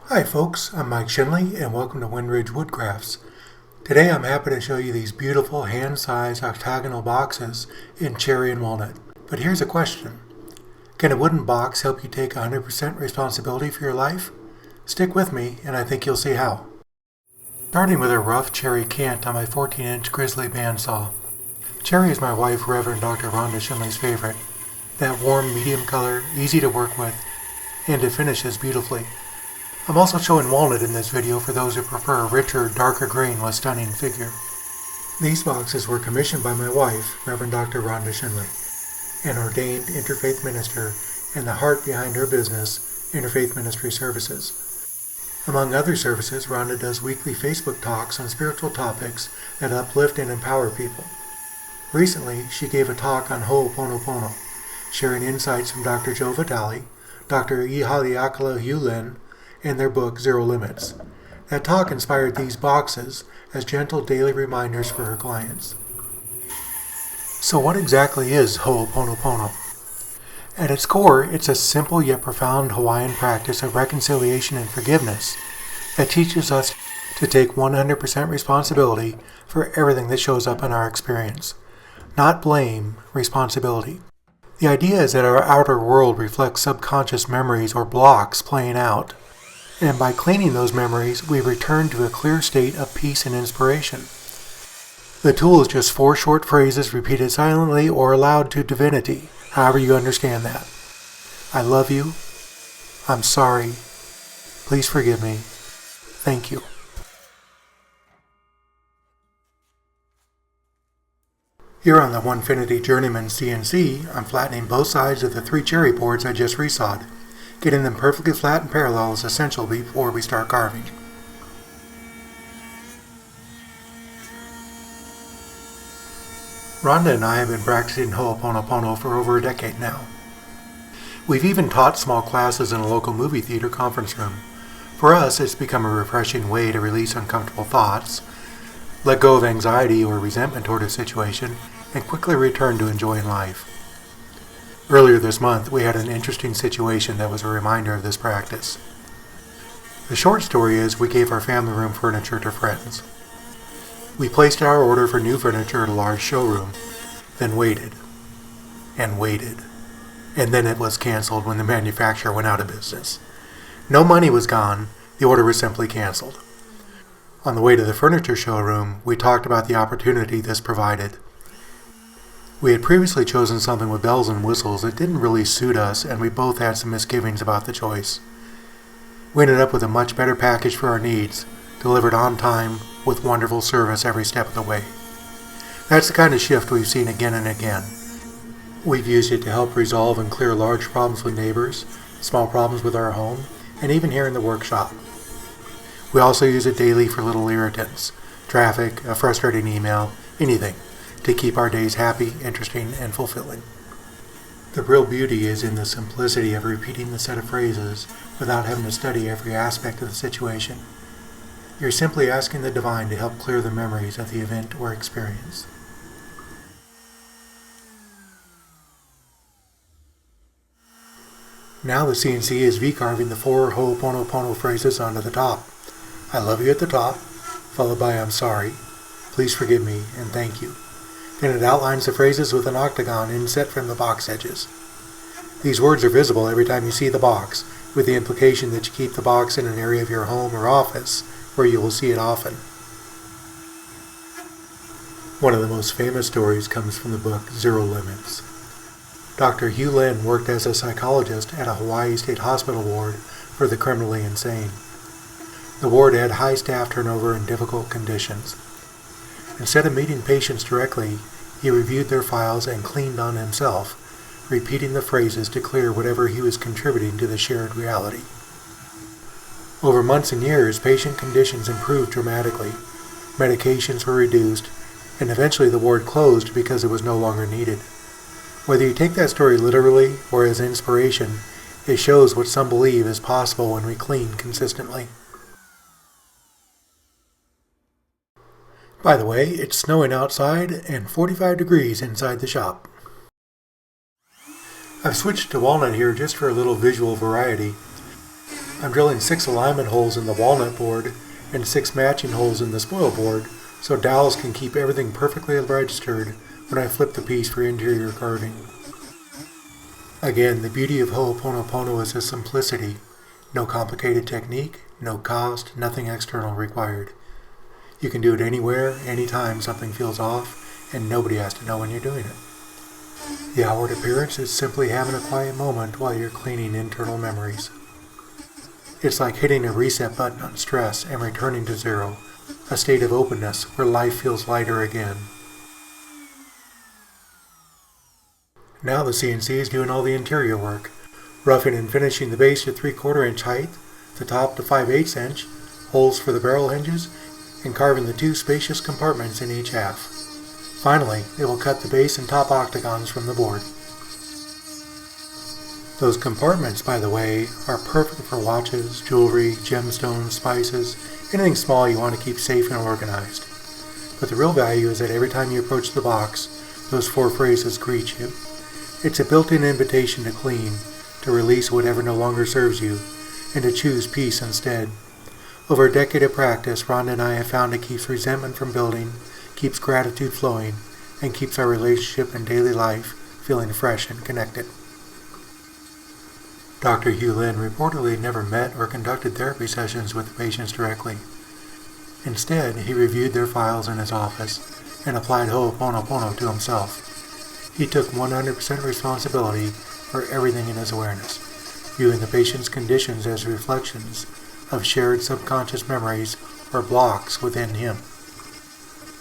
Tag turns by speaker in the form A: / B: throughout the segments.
A: Hi folks, I'm Mike Schienle and welcome to Windridge Woodcrafts. Today I'm happy to show you these beautiful hand-sized octagonal boxes in cherry and walnut. But here's a question. Can a wooden box help you take 100% responsibility for your life? Stick with me and I think you'll see how. Starting with a rough cherry cant on my 14-inch grizzly bandsaw. Cherry is my wife, Reverend Dr. Rhonda Schienle's favorite. That warm medium color, easy to work with, and it finishes beautifully. I'm also showing walnut in this video for those who prefer a richer, darker green with stunning figure. These boxes were commissioned by my wife, Reverend Dr. Rhonda Schienle, an ordained interfaith minister and the heart behind her business, Interfaith Ministry Services. Among other services, Rhonda does weekly Facebook talks on spiritual topics that uplift and empower people. Recently, she gave a talk on Ho'oponopono, sharing insights from Dr. Joe Vitale, Dr. Ihaliakala Hulin, and their book Zero Limits. That talk inspired these boxes as gentle daily reminders for her clients. So what exactly is Ho'oponopono? At its core, it's a simple yet profound Hawaiian practice of reconciliation and forgiveness that teaches us to take 100% responsibility for everything that shows up in our experience. Not blame, responsibility. The idea is that our outer world reflects subconscious memories or blocks playing out. And by cleaning those memories, we return to a clear state of peace and inspiration. The tool is just 4 short phrases repeated silently or aloud to Divinity, however you understand that. I love you. I'm sorry. Please forgive me. Thank you. Here on the Onefinity Journeyman CNC, I'm flattening both sides of the 3 cherry boards I just resawed. Getting them perfectly flat and parallel is essential before we start carving. Rhonda and I have been practicing Ho'oponopono for over a decade now. We've even taught small classes in a local movie theater conference room. For us, it's become a refreshing way to release uncomfortable thoughts, let go of anxiety or resentment toward a situation, and quickly return to enjoying life. Earlier this month, we had an interesting situation that was a reminder of this practice. The short story is we gave our family room furniture to friends. We placed our order for new furniture at a large showroom, then waited, and waited, and then it was canceled when the manufacturer went out of business. No money was gone, the order was simply canceled. On the way to the furniture showroom, we talked about the opportunity this provided. We had previously chosen something with bells and whistles that didn't really suit us, and we both had some misgivings about the choice. We ended up with a much better package for our needs, delivered on time with wonderful service every step of the way. That's the kind of shift we've seen again and again. We've used it to help resolve and clear large problems with neighbors, small problems with our home, and even here in the workshop. We also use it daily for little irritants, traffic, a frustrating email, anything, to keep our days happy, interesting, and fulfilling. The real beauty is in the simplicity of repeating the set of phrases without having to study every aspect of the situation. You're simply asking the divine to help clear the memories of the event or experience. Now the CNC is V-carving the 4 Ho'oponopono phrases onto the top. I love you at the top, followed by I'm sorry, please forgive me, and thank you. Then it outlines the phrases with an octagon inset from the box edges. These words are visible every time you see the box, with the implication that you keep the box in an area of your home or office where you will see it often. One of the most famous stories comes from the book Zero Limits. Dr. Hulin worked as a psychologist at a Hawaii State Hospital ward for the criminally insane. The ward had high staff turnover and difficult conditions. Instead of meeting patients directly, he reviewed their files and cleaned on himself, repeating the phrases to clear whatever he was contributing to the shared reality. Over months and years, patient conditions improved dramatically, medications were reduced, and eventually the ward closed because it was no longer needed. Whether you take that story literally or as inspiration, it shows what some believe is possible when we clean consistently. By the way, it's snowing outside and 45 degrees inside the shop. I've switched to walnut here just for a little visual variety. I'm drilling 6 alignment holes in the walnut board and 6 matching holes in the spoil board so dowels can keep everything perfectly registered when I flip the piece for interior carving. Again, the beauty of Ho'oponopono is its simplicity. No complicated technique, no cost, nothing external required. You can do it anywhere, anytime something feels off, and nobody has to know when you're doing it. The outward appearance is simply having a quiet moment while you're cleaning internal memories. It's like hitting a reset button on stress and returning to zero, a state of openness where life feels lighter again. Now the CNC is doing all the interior work, roughing and finishing the base to 3/4 inch height, the top to 5/8 inch, holes for the barrel hinges, and carving the 2 spacious compartments in each half. Finally, it will cut the base and top octagons from the board. Those compartments, by the way, are perfect for watches, jewelry, gemstones, spices, anything small you want to keep safe and organized. But the real value is that every time you approach the box, those 4 phrases greet you. It's a built-in invitation to clean, to release whatever no longer serves you, and to choose peace instead. Over a decade of practice, Rhonda and I have found it keeps resentment from building, keeps gratitude flowing, and keeps our relationship and daily life feeling fresh and connected. Dr. Hugh Lin reportedly never met or conducted therapy sessions with the patients directly. Instead, he reviewed their files in his office and applied Ho'oponopono to himself. He took 100% responsibility for everything in his awareness, viewing the patient's conditions as reflections of shared subconscious memories or blocks within him.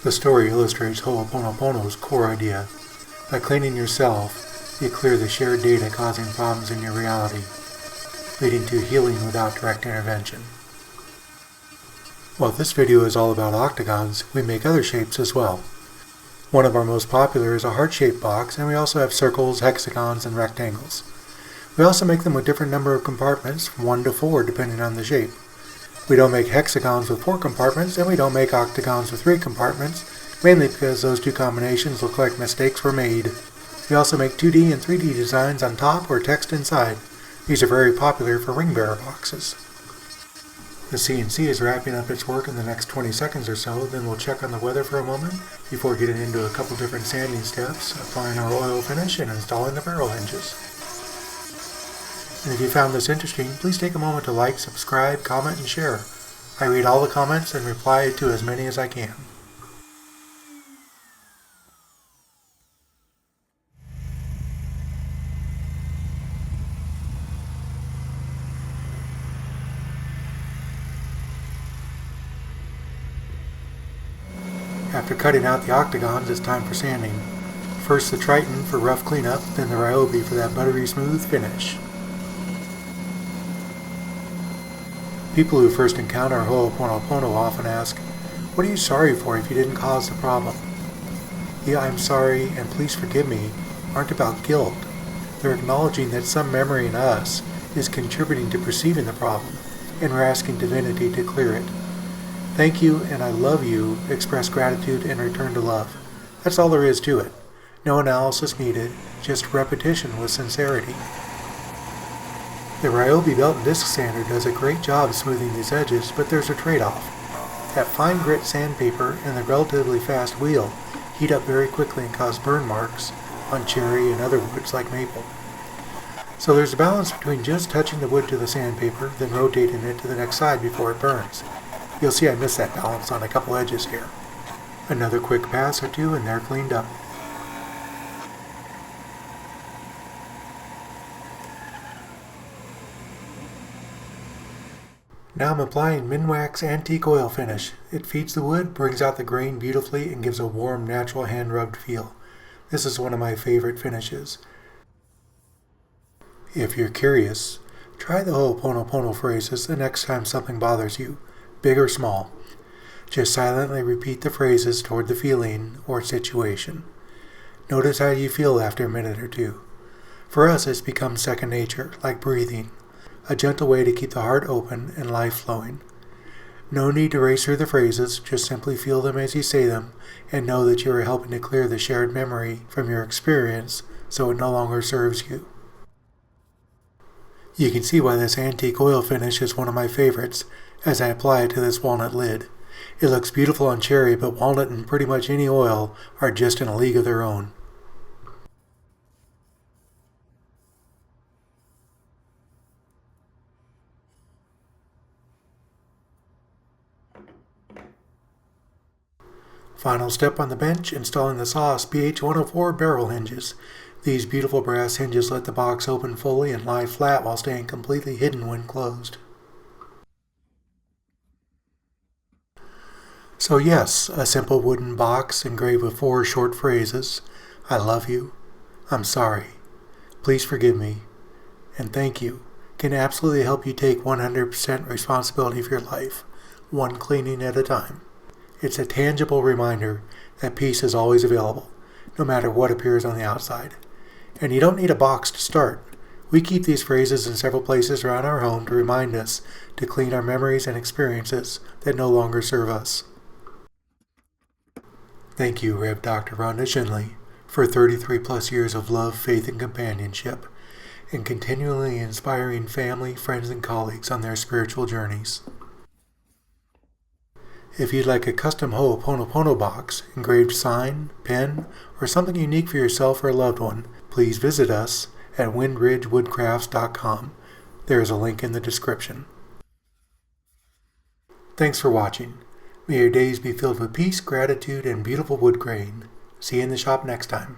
A: The story illustrates Ho'oponopono's core idea. By cleaning yourself, you clear the shared data causing problems in your reality, leading to healing without direct intervention. While this video is all about octagons, we make other shapes as well. One of our most popular is a heart-shaped box, and we also have circles, hexagons, and rectangles. We also make them with different number of compartments, from 1 to 4 depending on the shape. We don't make hexagons with 4 compartments, and we don't make octagons with 3 compartments, mainly because those 2 combinations look like mistakes were made. We also make 2D and 3D designs on top or text inside. These are very popular for ring bearer boxes. The CNC is wrapping up its work in the next 20 seconds or so, then we'll check on the weather for a moment before getting into a couple different sanding steps, applying our oil finish, and installing the barrel hinges. And if you found this interesting, please take a moment to like, subscribe, comment, and share. I read all the comments and reply to as many as I can. After cutting out the octagons, it's time for sanding. First the Triton for rough cleanup, then the Ryobi for that buttery smooth finish. People who first encounter Ho'oponopono often ask, "What are you sorry for if you didn't cause the problem?" The "I'm sorry" and "please forgive me" aren't about guilt. They're acknowledging that some memory in us is contributing to perceiving the problem, and we're asking Divinity to clear it. Thank you and I love you express gratitude and return to love. That's all there is to it. No analysis needed, just repetition with sincerity. The Ryobi belt and disc sander does a great job smoothing these edges, but there's a trade-off. That fine grit sandpaper and the relatively fast wheel heat up very quickly and cause burn marks on cherry and other woods like maple. So there's a balance between just touching the wood to the sandpaper, then rotating it to the next side before it burns. You'll see I missed that balance on a couple edges here. Another quick pass or 2 and they're cleaned up. Now I'm applying Minwax Antique Oil Finish. It feeds the wood, brings out the grain beautifully, and gives a warm, natural hand-rubbed feel. This is one of my favorite finishes. If you're curious, try the Ho'oponopono phrases the next time something bothers you, big or small. Just silently repeat the phrases toward the feeling or situation. Notice how you feel after a minute or 2. For us, it's become second nature, like breathing, a gentle way to keep the heart open and life flowing. No need to race through the phrases, just simply feel them as you say them, and know that you are helping to clear the shared memory from your experience so it no longer serves you. You can see why this antique oil finish is one of my favorites as I apply it to this walnut lid. It looks beautiful on cherry, but walnut and pretty much any oil are just in a league of their own. Final step on the bench, installing the Sauce BH104 barrel hinges. These beautiful brass hinges let the box open fully and lie flat while staying completely hidden when closed. So yes, a simple wooden box engraved with 4 short phrases: I love you, I'm sorry, please forgive me, and thank you, can absolutely help you take 100% responsibility for your life, one cleaning at a time. It's a tangible reminder that peace is always available, no matter what appears on the outside. And you don't need a box to start. We keep these phrases in several places around our home to remind us to clean our memories and experiences that no longer serve us. Thank you, Rev. Dr. Rhonda Schienle, for 33 plus years of love, faith, and companionship, and continually inspiring family, friends, and colleagues on their spiritual journeys. If you'd like a custom Ho'oponopono box, engraved sign, pen, or something unique for yourself or a loved one, please visit us at windridgewoodcrafts.com. There is a link in the description. Thanks for watching. May your days be filled with peace, gratitude, and beautiful wood grain. See you in the shop next time.